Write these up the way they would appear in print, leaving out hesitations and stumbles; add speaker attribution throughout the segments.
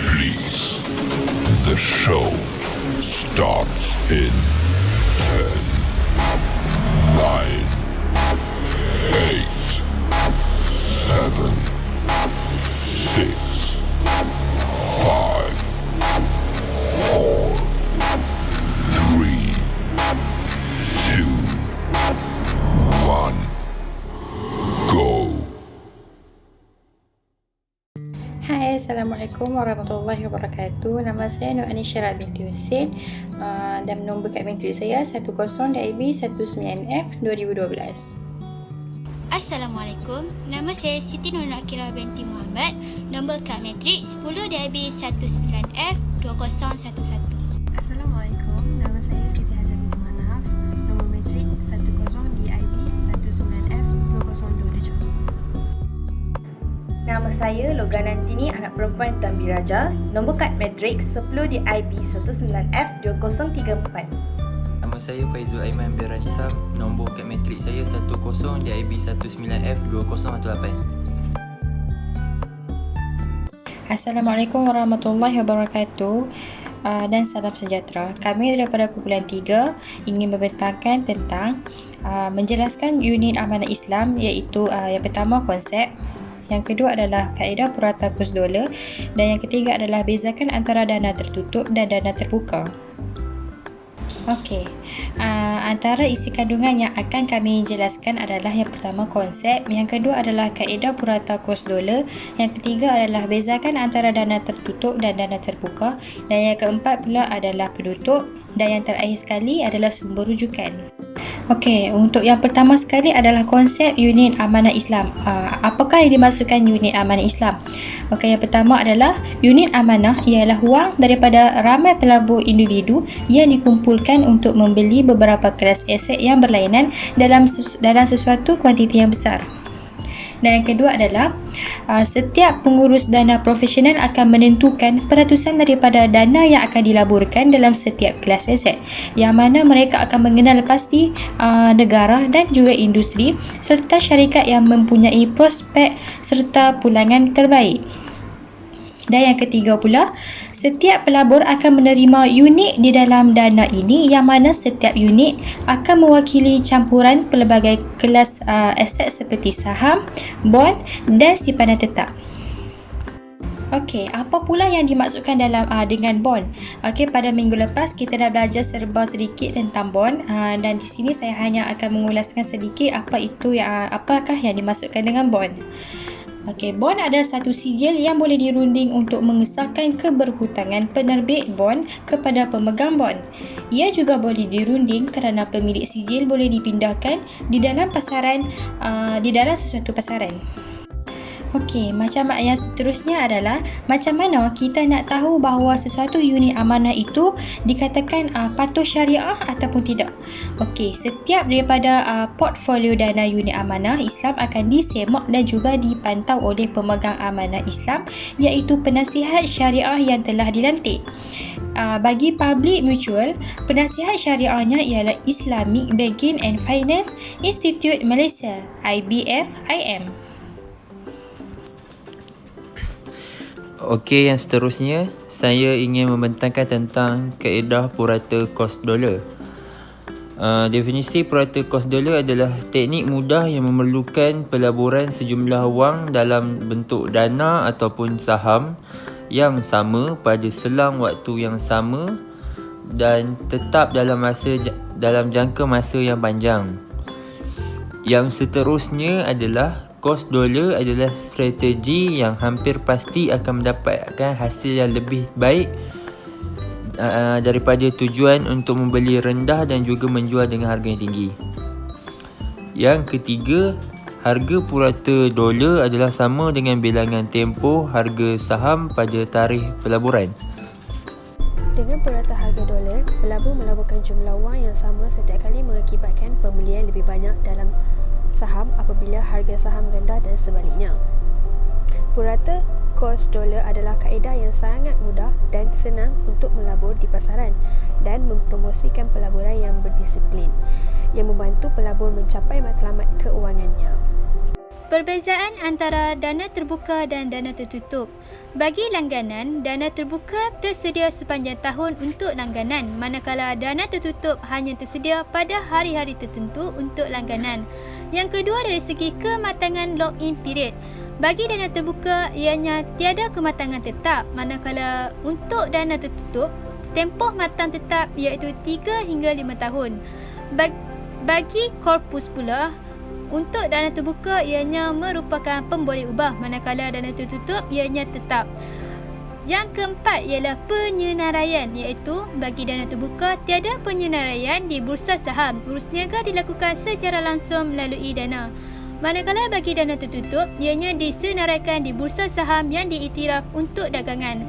Speaker 1: Please. The show starts in 10, 9, 8, 7, 6, 5, 4, 3, 2, 1, go.
Speaker 2: Hai, Assalamualaikum warahmatullahi wabarakatuh. Nama saya Nur Anisha binti Husin dan nombor kad menteri saya 10DIB19F 2012.
Speaker 3: Assalamualaikum, nama saya Siti Nur Nakira binti Muhammad, nombor kad matrik 10DIB19F 2011.
Speaker 4: Assalamualaikum, nama saya Siti Hajar binti Manaf, nombor matrik 10DIB19F 2027.
Speaker 5: Nama saya Logan Antini, anak perempuan Tan Biraja, nombor kad matrik 10DIB19F 2034.
Speaker 6: Nama saya Faizul Aiman Biran Isam, nombor kad matrik saya 10DIB19F 2018.
Speaker 2: Assalamualaikum warahmatullahi wabarakatuh dan salam sejahtera. Kami daripada kumpulan 3 ingin membentangkan tentang menjelaskan unit amanah Islam, iaitu yang pertama konsep, yang kedua adalah kaedah purata kos dolar, dan yang ketiga adalah bezakan antara dana tertutup dan dana terbuka. Okey, antara isi kandungan yang akan kami jelaskan adalah yang pertama konsep, yang kedua adalah kaedah purata kos dolar, yang ketiga adalah bezakan antara dana tertutup dan dana terbuka, dan yang keempat pula adalah penutup, dan yang terakhir sekali adalah sumber rujukan. Okey, untuk yang pertama sekali adalah konsep unit amanah Islam. Apakah yang dimaksudkan unit amanah Islam? Okey, yang pertama adalah unit amanah ialah wang daripada ramai pelabur individu yang dikumpulkan untuk membeli beberapa kelas aset yang berlainan dalam sesuatu kuantiti yang besar. Dan yang kedua adalah setiap pengurus dana profesional akan menentukan peratusan daripada dana yang akan dilaburkan dalam setiap kelas aset, yang mana mereka akan mengenal pasti negara dan juga industri serta syarikat yang mempunyai prospek serta pulangan terbaik. Dan yang ketiga pula, setiap pelabur akan menerima unit di dalam dana ini, yang mana setiap unit akan mewakili campuran pelbagai kelas aset seperti saham, bond dan simpanan tetap. Okey, apa pula yang dimaksudkan dalam dengan bond? Okey, pada minggu lepas kita dah belajar serba sedikit tentang bond, dan di sini saya hanya akan mengulaskan sedikit apakah yang dimaksudkan dengan bond. Okey, bond adalah satu sijil yang boleh dirunding untuk mengesahkan keberhutangan penerbit bond kepada pemegang bond. Ia juga boleh dirunding kerana pemilik sijil boleh dipindahkan di dalam sesuatu pasaran. Okey, macam yang seterusnya adalah macam mana kita nak tahu bahawa sesuatu unit amanah itu dikatakan patuh syariah ataupun tidak. Okey, setiap daripada portfolio dana unit amanah Islam akan disemak dan juga dipantau oleh pemegang amanah Islam, iaitu penasihat syariah yang telah dilantik. Bagi public mutual, penasihat syariahnya ialah Islamic Banking and Finance Institute Malaysia, IBFIM.
Speaker 6: Okey, yang seterusnya saya ingin membentangkan tentang kaedah purata kos dolar. Definisi purata kos dolar adalah teknik mudah yang memerlukan pelaburan sejumlah wang dalam bentuk dana ataupun saham yang sama pada selang waktu yang sama dan tetap dalam jangka masa yang panjang. Yang seterusnya adalah kos dolar adalah strategi yang hampir pasti akan mendapatkan hasil yang lebih baik daripada tujuan untuk membeli rendah dan juga menjual dengan harga yang tinggi. Yang ketiga, harga purata dolar adalah sama dengan bilangan tempoh harga saham pada tarikh pelaburan.
Speaker 4: Dengan purata harga dolar, pelabur melaburkan jumlah wang yang sama setiap kali mengakibatkan pembelian lebih banyak dalam saham apabila harga saham rendah dan sebaliknya. Purata kos dolar adalah kaedah yang sangat mudah dan senang untuk melabur di pasaran dan mempromosikan pelaburan yang berdisiplin, yang membantu pelabur mencapai matlamat keuangannya.
Speaker 3: Perbezaan antara dana terbuka dan dana tertutup. Bagi langganan, dana terbuka tersedia sepanjang tahun untuk langganan, manakala dana tertutup hanya tersedia pada hari-hari tertentu untuk langganan. Yang kedua, dari segi kematangan login period. Bagi dana terbuka, ianya tiada kematangan tetap, manakala untuk dana tertutup, tempoh matang tetap iaitu 3 hingga 5 tahun. Bagi korpus pula, untuk dana terbuka ianya merupakan pemboleh ubah, manakala dana tertutup ianya tetap. Yang keempat ialah penyenaraian, iaitu bagi dana terbuka tiada penyenaraian di bursa saham. Urus niaga dilakukan secara langsung melalui dana. Manakala bagi dana tertutup ianya disenaraikan di bursa saham yang diiktiraf untuk dagangan.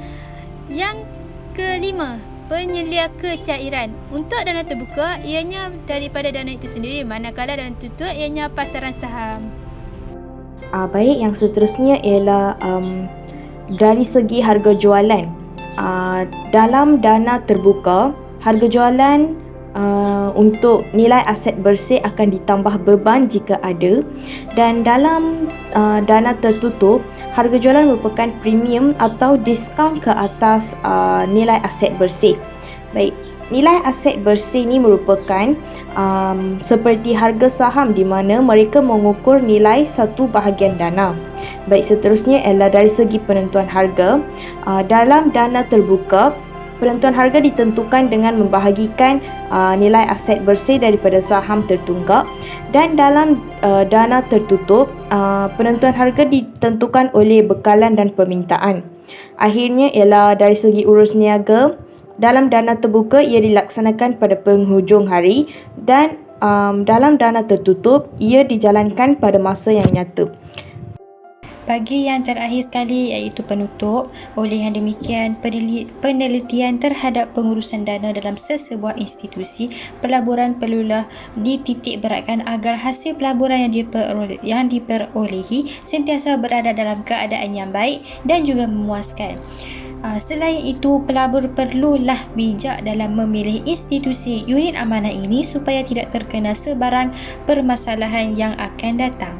Speaker 3: Yang kelima, penyelia kecairan. Untuk dana terbuka ianya daripada dana itu sendiri, manakala dana tertutup ianya pasaran saham.
Speaker 5: Baik, yang seterusnya ialah dari segi harga jualan. Dalam dana terbuka, harga jualan untuk nilai aset bersih akan ditambah beban jika ada, dan dalam dana tertutup, harga jualan merupakan premium atau diskaun ke atas nilai aset bersih. Baik, nilai aset bersih ini merupakan seperti harga saham di mana mereka mengukur nilai satu bahagian dana. Baik, seterusnya ialah dari segi penentuan harga. Dalam dana terbuka, penentuan harga ditentukan dengan membahagikan nilai aset bersih daripada saham tertunggak, dan dalam dana tertutup, penentuan harga ditentukan oleh bekalan dan permintaan. Akhirnya ialah dari segi urus niaga. Dalam dana terbuka, ia dilaksanakan pada penghujung hari, dan dalam dana tertutup, ia dijalankan pada masa yang nyata.
Speaker 2: Bagi yang terakhir sekali iaitu penutup. Oleh yang demikian, penelitian terhadap pengurusan dana dalam sesebuah institusi pelaburan perlulah dititik beratkan agar hasil pelaburan yang diperolehi sentiasa berada dalam keadaan yang baik dan juga memuaskan. Selain itu, pelabur perlulah bijak dalam memilih institusi unit amanah ini supaya tidak terkena sebarang permasalahan yang akan datang.